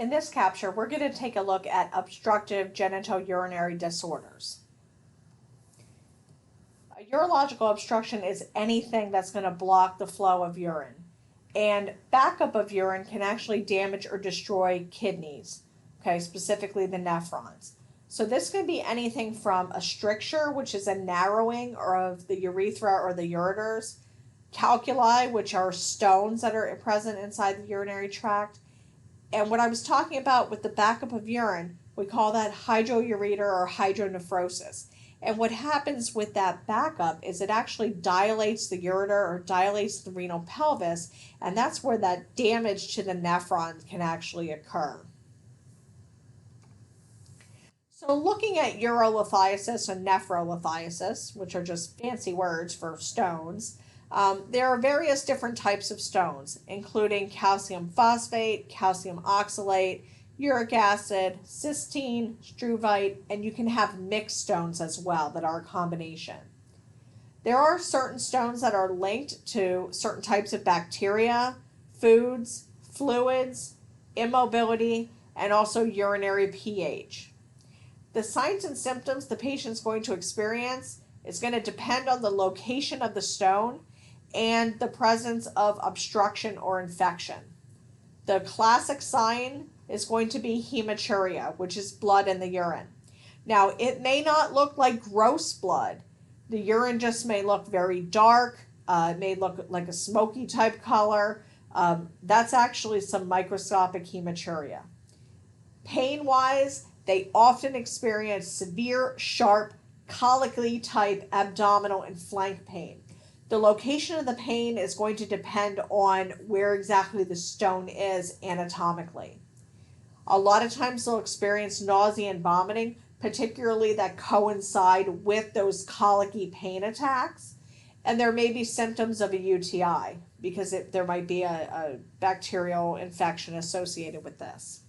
In this capture, we're going to take a look at obstructive genitourinary disorders. A urological obstruction is anything that's going to block the flow of urine. And backup of urine can actually damage or destroy kidneys, okay, specifically the nephrons. So this could be anything from a stricture, which is a narrowing of the urethra or the ureters, calculi, which are stones that are present inside the urinary tract. And what I was talking about with the backup of urine, we call that hydroureter or hydronephrosis. And what happens with that backup is it actually dilates the ureter or dilates the renal pelvis, and that's where that damage to the nephron can actually occur. So looking at urolithiasis and nephrolithiasis, which are just fancy words for stones, there are various different types of stones, including calcium phosphate, calcium oxalate, uric acid, cysteine, struvite, and you can have mixed stones as well that are a combination. There are certain stones that are linked to certain types of bacteria, foods, fluids, immobility, and also urinary pH. The signs and symptoms the patient's going to experience is going to depend on the location of the stone and the presence of obstruction or infection. The classic sign is going to be hematuria, which is blood in the urine. Now, it may not look like gross blood. The urine just may look very dark. It may look like a smoky type color. That's actually some microscopic hematuria. Pain-wise, they often experience severe, sharp, colicky type abdominal and flank pain. The location of the pain is going to depend on where exactly the stone is anatomically. A lot of times they'll experience nausea and vomiting, particularly that coincide with those colicky pain attacks. And there may be symptoms of a UTI because there might be a bacterial infection associated with this.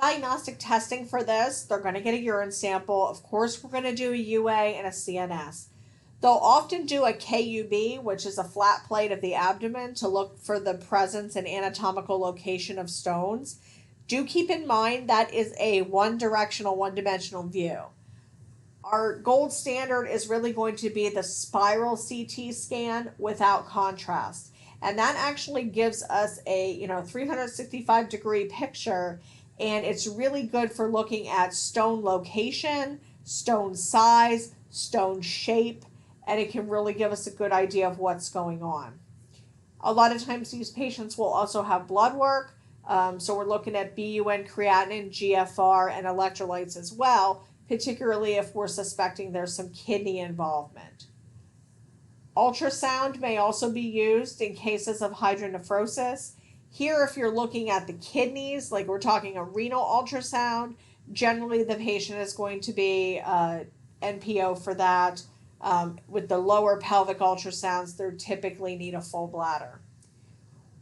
Diagnostic testing for this, they're going to get a urine sample. Of course, we're going to do a UA and a CNS. They'll often do a KUB, which is a flat plate of the abdomen, to look for the presence and anatomical location of stones. Do keep in mind that is a one-directional, one-dimensional view. Our gold standard is really going to be the spiral CT scan without contrast. And that actually gives us a 365-degree picture, and it's really good for looking at stone location, stone size, stone shape, and it can really give us a good idea of what's going on. A lot of times these patients will also have blood work, so we're looking at BUN, creatinine, GFR, and electrolytes as well, particularly if we're suspecting there's some kidney involvement. Ultrasound may also be used in cases of hydronephrosis. Here, if you're looking at the kidneys, like we're talking a renal ultrasound, generally the patient is going to be NPO for that. With the lower pelvic ultrasounds, they typically need a full bladder.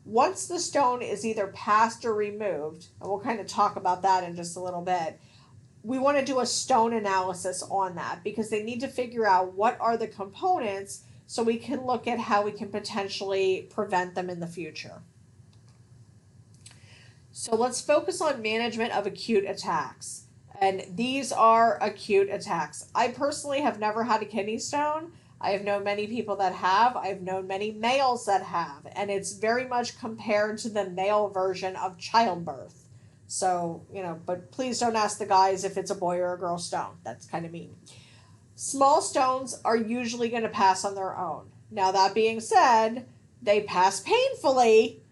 Once the stone is either passed or removed, and we'll kind of talk about that in just a little bit, we want to do a stone analysis on that because they need to figure out what are the components so we can look at how we can potentially prevent them in the future. So let's focus on management of acute attacks. And these are acute attacks. I personally have never had a kidney stone. I have known many people that have. I've known many males that have. And it's very much compared to the male version of childbirth. So, but please don't ask the guys if it's a boy or a girl stone. That's kind of mean. Small stones are usually going to pass on their own. Now, that being said, they pass painfully,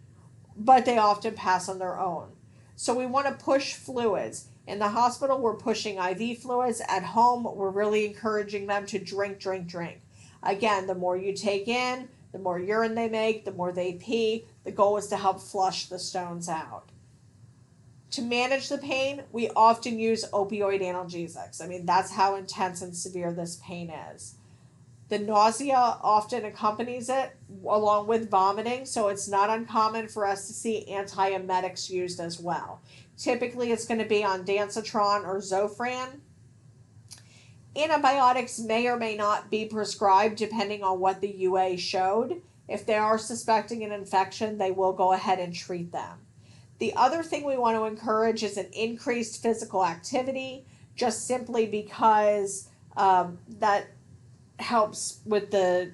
but they often pass on their own. So we want to push fluids. In the hospital, we're pushing IV fluids. At home, we're really encouraging them to drink. Again, the more you take in, the more urine they make, the more they pee. The goal is to help flush the stones out. To manage the pain, we often use opioid analgesics. I mean, that's how intense and severe this pain is. The nausea often accompanies it along with vomiting, so it's not uncommon for us to see antiemetics used as well. Typically, it's going to be ondansetron or Zofran. Antibiotics may or may not be prescribed depending on what the UA showed. If they are suspecting an infection, they will go ahead and treat them. The other thing we want to encourage is an increased physical activity, just simply because that helps with the,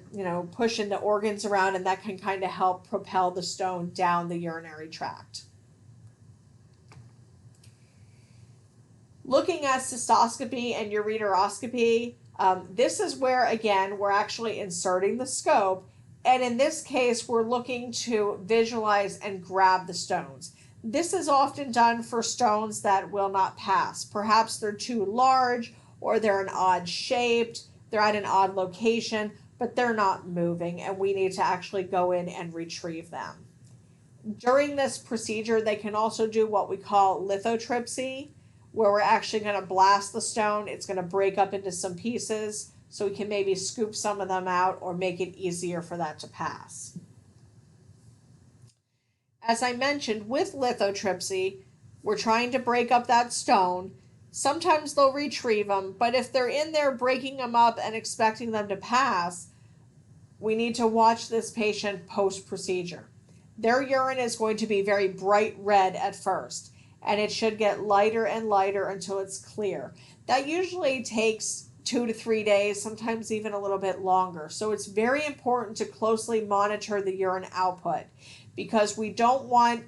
pushing the organs around, and that can kind of help propel the stone down the urinary tract. Looking at cystoscopy and ureteroscopy, this is where, again, we're actually inserting the scope. And in this case, we're looking to visualize and grab the stones. This is often done for stones that will not pass. Perhaps they're too large, or they're an odd shaped, they're at an odd location, but they're not moving, and we need to actually go in and retrieve them. During this procedure, they can also do what we call lithotripsy, where we're actually going to blast the stone. It's going to break up into some pieces, so we can maybe scoop some of them out or make it easier for that to pass. As I mentioned, with lithotripsy, we're trying to break up that stone. Sometimes they'll retrieve them, but if they're in there breaking them up and expecting them to pass, we need to watch this patient post-procedure. Their urine is going to be very bright red at first, and it should get lighter and lighter until it's clear. That usually takes 2 to 3 days, sometimes even a little bit longer. So it's very important to closely monitor the urine output, because we don't want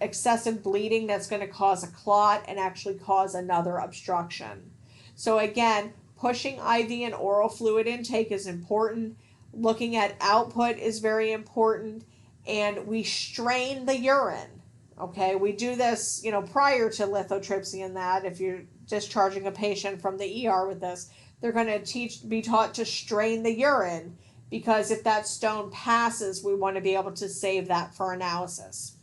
excessive bleeding that's going to cause a clot and actually cause another obstruction. So again, pushing IV and oral fluid intake is important. Looking at output is very important, and we strain the urine. Okay, we do this, prior to lithotripsy, and that if you're discharging a patient from the ER with this, they're going to be taught to strain the urine, because if that stone passes, we want to be able to save that for analysis.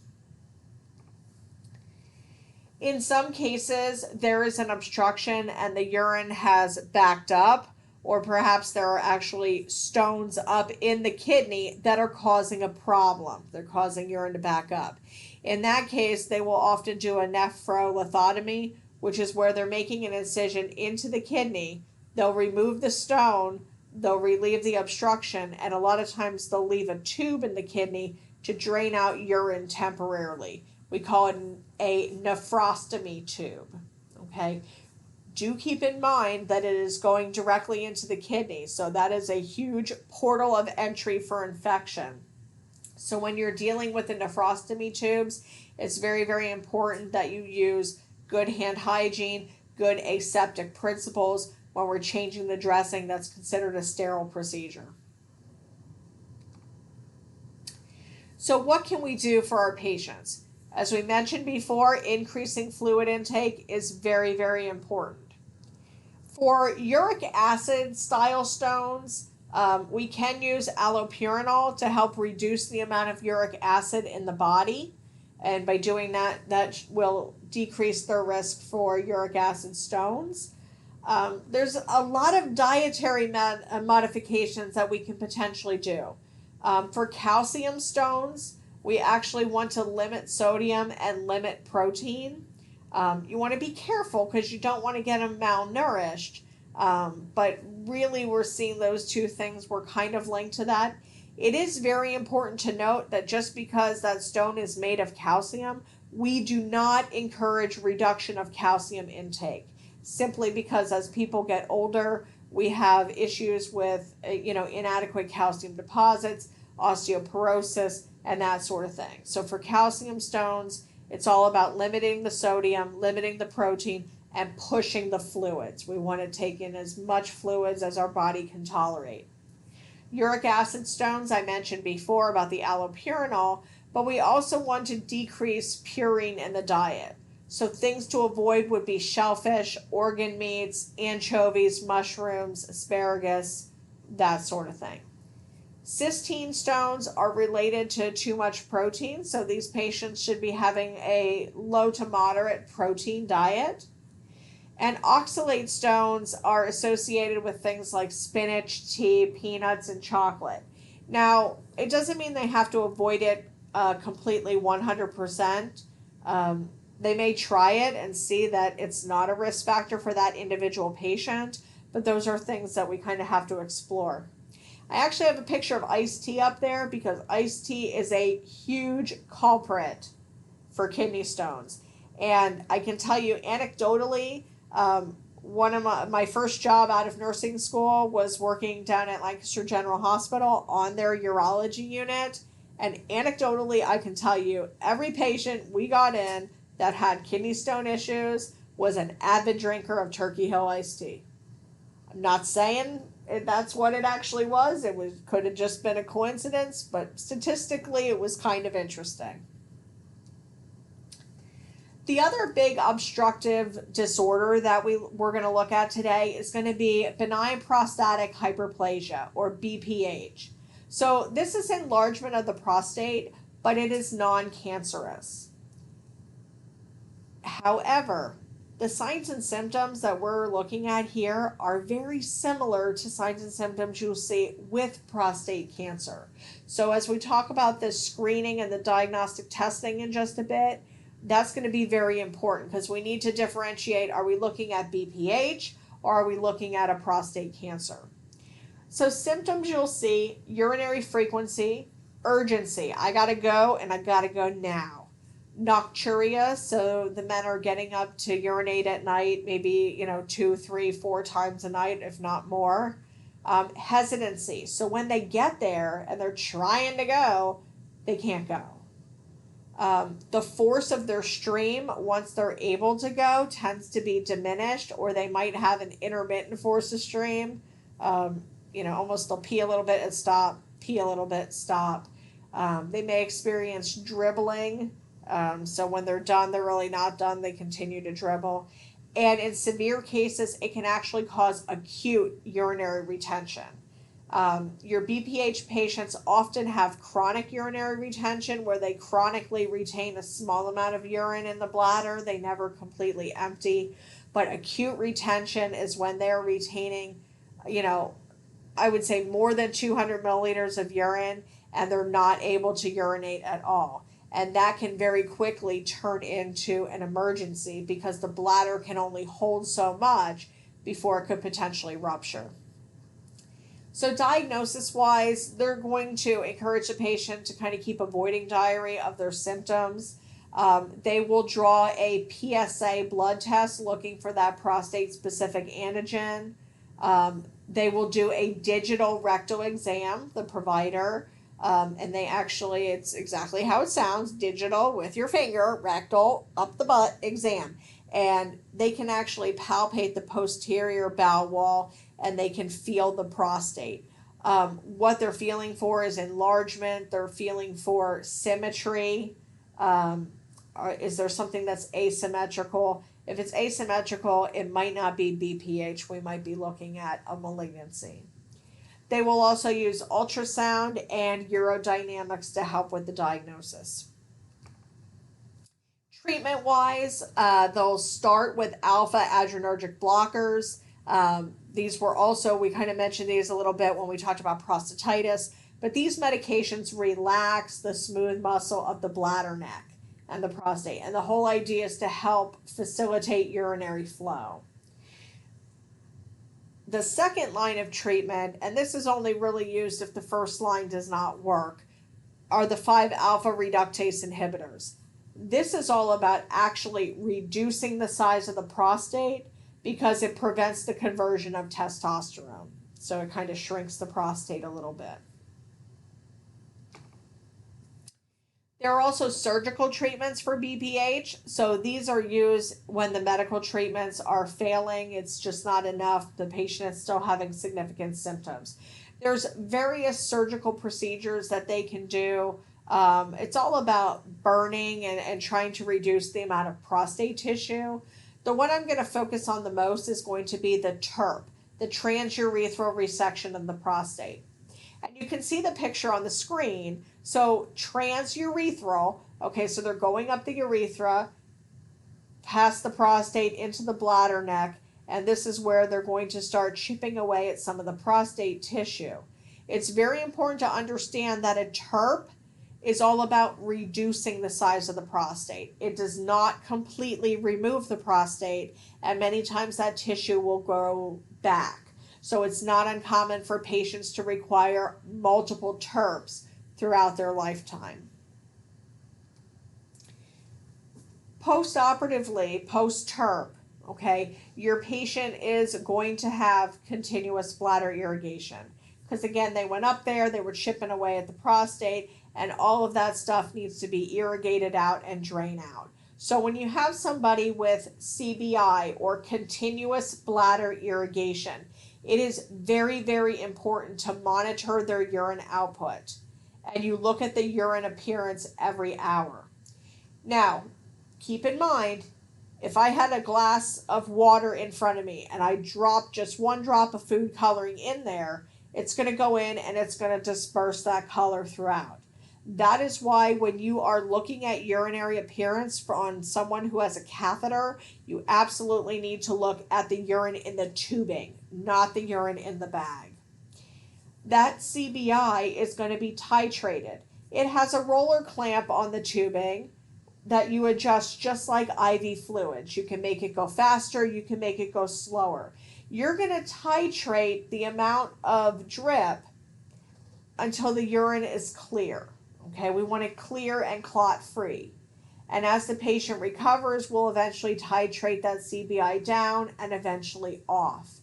In some cases, there is an obstruction and the urine has backed up, or perhaps there are actually stones up in the kidney that are causing a problem. They're causing urine to back up. In that case, they will often do a nephrolithotomy, which is where they're making an incision into the kidney. They'll remove the stone, they'll relieve the obstruction, and a lot of times they'll leave a tube in the kidney to drain out urine temporarily. We call it a nephrostomy tube. Okay? Do keep in mind that it is going directly into the kidney, so that is a huge portal of entry for infection. So when you're dealing with the nephrostomy tubes, it's very, very important that you use good hand hygiene, good aseptic principles when we're changing the dressing. That's considered a sterile procedure. So what can we do for our patients? As we mentioned before, increasing fluid intake is very, very important. For uric acid style stones, we can use allopurinol to help reduce the amount of uric acid in the body. And by doing that, that will decrease their risk for uric acid stones. There's a lot of dietary modifications that we can potentially do. For calcium stones, we actually want to limit sodium and limit protein. You want to be careful because you don't want to get them malnourished. But really, we're seeing those two things were kind of linked to that. It is very important to note that just because that stone is made of calcium, we do not encourage reduction of calcium intake. Simply because as people get older, we have issues with, inadequate calcium deposits, osteoporosis, and that sort of thing. So for calcium stones, it's all about limiting the sodium, limiting the protein, and pushing the fluids. We want to take in as much fluids as our body can tolerate. Uric acid stones, I mentioned before about the allopurinol, but we also want to decrease purine in the diet. So things to avoid would be shellfish, organ meats, anchovies, mushrooms, asparagus, that sort of thing. Cysteine stones are related to too much protein, so these patients should be having a low to moderate protein diet. And oxalate stones are associated with things like spinach, tea, peanuts, and chocolate. Now, it doesn't mean they have to avoid it completely 100%. They may try it and see that it's not a risk factor for that individual patient, but those are things that we kind of have to explore. I actually have a picture of iced tea up there because iced tea is a huge culprit for kidney stones. And I can tell you anecdotally, one of my first job out of nursing school was working down at Lancaster General Hospital on their urology unit. And anecdotally, I can tell you every patient we got in that had kidney stone issues was an avid drinker of Turkey Hill iced tea. I'm not saying that's what it actually was. Could have just been a coincidence, but statistically it was kind of interesting. The other big obstructive disorder that we're going to look at today is going to be benign prostatic hyperplasia, or BPH. So this is enlargement of the prostate, but it is non-cancerous. However, the signs and symptoms that we're looking at here are very similar to signs and symptoms you'll see with prostate cancer. So as we talk about the screening and the diagnostic testing in just a bit, that's going to be very important because we need to differentiate, are we looking at BPH or are we looking at a prostate cancer? So symptoms you'll see: urinary frequency, urgency, I gotta go and I gotta go now. Nocturia, so the men are getting up to urinate at night, maybe 2, 3, 4 times a night, if not more. Hesitancy, so when they get there and they're trying to go, they can't go. The force of their stream once they're able to go tends to be diminished, or they might have an intermittent force of stream. Almost they'll pee a little bit and stop, pee a little bit, stop. They may experience dribbling. So when they're done, they're really not done. They continue to dribble. And in severe cases, it can actually cause acute urinary retention. Your BPH patients often have chronic urinary retention, where they chronically retain a small amount of urine in the bladder. They never completely empty. But acute retention is when they're retaining, I would say more than 200 milliliters of urine, and they're not able to urinate at all. And that can very quickly turn into an emergency because the bladder can only hold so much before it could potentially rupture. So diagnosis-wise, they're going to encourage the patient to kind of keep avoiding diary of their symptoms. They will draw a PSA blood test looking for that prostate-specific antigen. They will do a digital rectal exam, the provider, and it's exactly how it sounds, digital with your finger, rectal, up the butt exam. And they can actually palpate the posterior bowel wall, and they can feel the prostate. What they're feeling for is enlargement. They're feeling for symmetry. Is there something that's asymmetrical? If it's asymmetrical, it might not be BPH. We might be looking at a malignancy. They will also use ultrasound and urodynamics to help with the diagnosis. Treatment-wise, they'll start with alpha adrenergic blockers. These were also, we kind of mentioned these a little bit when we talked about prostatitis, but these medications relax the smooth muscle of the bladder neck and the prostate. And the whole idea is to help facilitate urinary flow. The second line of treatment, and this is only really used if the first line does not work, are the 5-alpha reductase inhibitors. This is all about actually reducing the size of the prostate because it prevents the conversion of testosterone. So it kind of shrinks the prostate a little bit. There are also surgical treatments for BPH. So these are used when the medical treatments are failing. It's just not enough. The patient is still having significant symptoms. There's various surgical procedures that they can do. It's all about burning and trying to reduce the amount of prostate tissue. The one I'm going to focus on the most is going to be the TURP, the transurethral resection of the prostate. And you can see the picture on the screen. So transurethral, okay, so they're going up the urethra, past the prostate into the bladder neck, and this is where they're going to start chipping away at some of the prostate tissue. It's very important to understand that a TURP is all about reducing the size of the prostate. It does not completely remove the prostate, and many times that tissue will grow back. So it's not uncommon for patients to require multiple TURPs throughout their lifetime. Post-operatively, post-TURP, okay, your patient is going to have continuous bladder irrigation. Because again, they went up there, they were chipping away at the prostate, and all of that stuff needs to be irrigated out and drain out. So when you have somebody with CBI or continuous bladder irrigation, it is very, very important to monitor their urine output. And you look at the urine appearance every hour. Now, keep in mind, if I had a glass of water in front of me and I dropped just one drop of food coloring in there, it's going to go in and it's going to disperse that color throughout. That is why when you are looking at urinary appearance on someone who has a catheter, you absolutely need to look at the urine in the tubing, not the urine in the bag. That CBI is going to be titrated. It has a roller clamp on the tubing that you adjust just like IV fluids. You can make it go faster, you can make it go slower. You're going to titrate the amount of drip until the urine is clear. Okay, we want it clear and clot free. And as the patient recovers, we'll eventually titrate that CBI down and eventually off.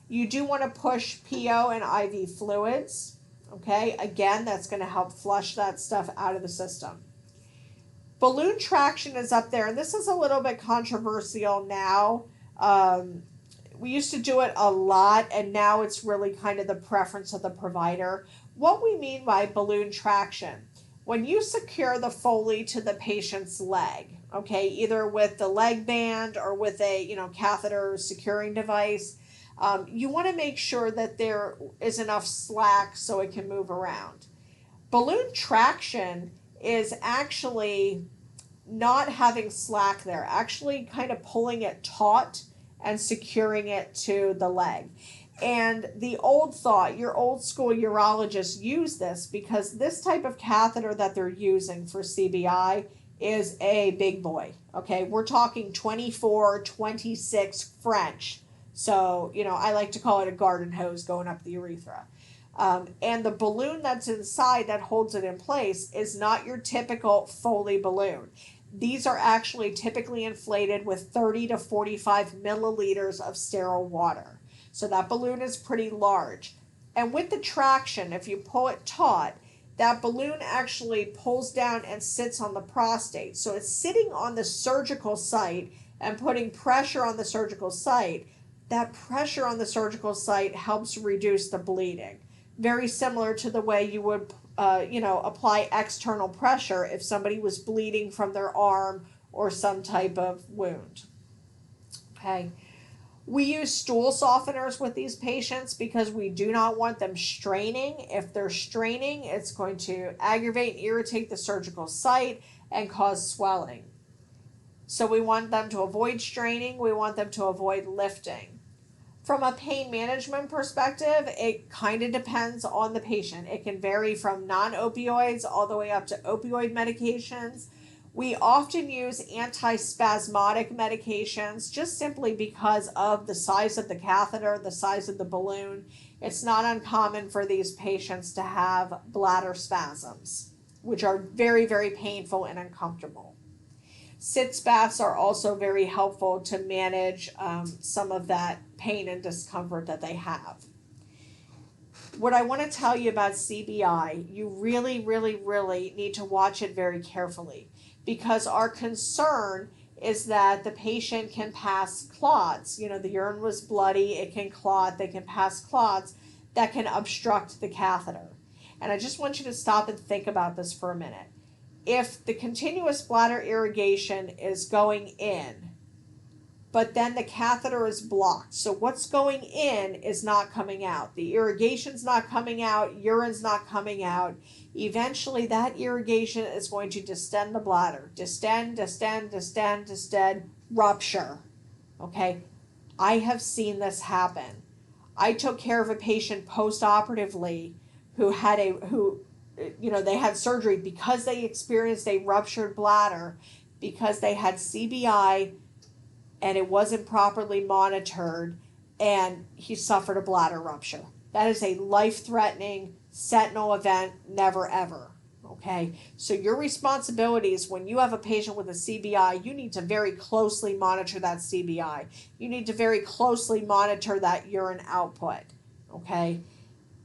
You do want to push PO and IV fluids. Okay, again, that's going to help flush that stuff out of the system. Balloon traction is up there, and this is a little bit controversial now. We used to do it a lot, and now it's really kind of the preference of the provider. What we mean by balloon traction, when you secure the Foley to the patient's leg, okay, either with the leg band or with a catheter securing device, you want to make sure that there is enough slack so it can move around. Balloon traction is actually not having slack there, actually kind of pulling it taut and securing it to the leg. And the old thought, your old school urologists use this because this type of catheter that they're using for CBI is a big boy. Okay, we're talking 24, 26 French. So, I like to call it a garden hose going up the urethra. And the balloon that's inside that holds it in place is not your typical Foley balloon. These are actually typically inflated with 30 to 45 milliliters of sterile water. So that balloon is pretty large. And with the traction, if you pull it taut, that balloon actually pulls down and sits on the prostate. So it's sitting on the surgical site and putting pressure on the surgical site. That pressure on the surgical site helps reduce the bleeding. Very similar to the way you would apply external pressure if somebody was bleeding from their arm or some type of wound. Okay. We use stool softeners with these patients because we do not want them straining. If they're straining, it's going to aggravate and irritate the surgical site and cause swelling. So we want them to avoid straining. We want them to avoid lifting. From a pain management perspective, it kind of depends on the patient. It can vary from non-opioids all the way up to opioid medications. We often use antispasmodic medications just simply because of the size of the catheter, the size of the balloon. It's not uncommon for these patients to have bladder spasms, which are very, very painful and uncomfortable. Sitz baths are also very helpful to manage some of that pain and discomfort that they have. What I want to tell you about CBI, you really, really, really need to watch it very carefully because our concern is that the patient can pass clots. The urine was bloody, it can clot, they can pass clots that can obstruct the catheter. And I just want you to stop and think about this for a minute. If the continuous bladder irrigation is going in, but then the catheter is blocked, so what's going in is not coming out. The irrigation's not coming out, urine's not coming out. Eventually, that irrigation is going to distend the bladder. Distend, rupture. Okay? I have seen this happen. I took care of a patient post-operatively who they had surgery because they experienced a ruptured bladder because they had CBI and it wasn't properly monitored and he suffered a bladder rupture. That is a life-threatening sentinel event, never ever. Okay, so your responsibility is when you have a patient with a CBI, you need to very closely monitor that CBI. You need to very closely monitor that urine output. Okay,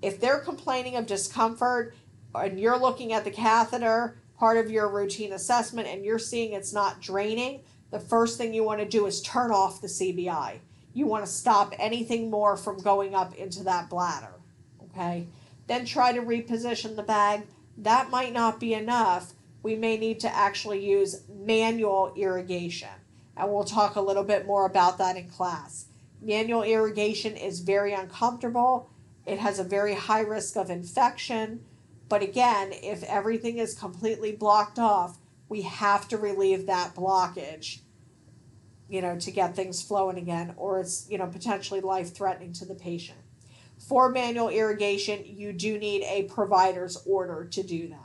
if they're complaining of discomfort and you're looking at the catheter, part of your routine assessment, and you're seeing it's not draining, the first thing you want to do is turn off the CBI. You want to stop anything more from going up into that bladder. Okay, then try to reposition the bag. That might not be enough. We may need to actually use manual irrigation, and we'll talk a little bit more about that in class. Manual irrigation is very uncomfortable. It has a very high risk of infection, but again, if everything is completely blocked off, we have to relieve that blockage, to get things flowing again, or it's, potentially life-threatening to the patient. For manual irrigation, you do need a provider's order to do that.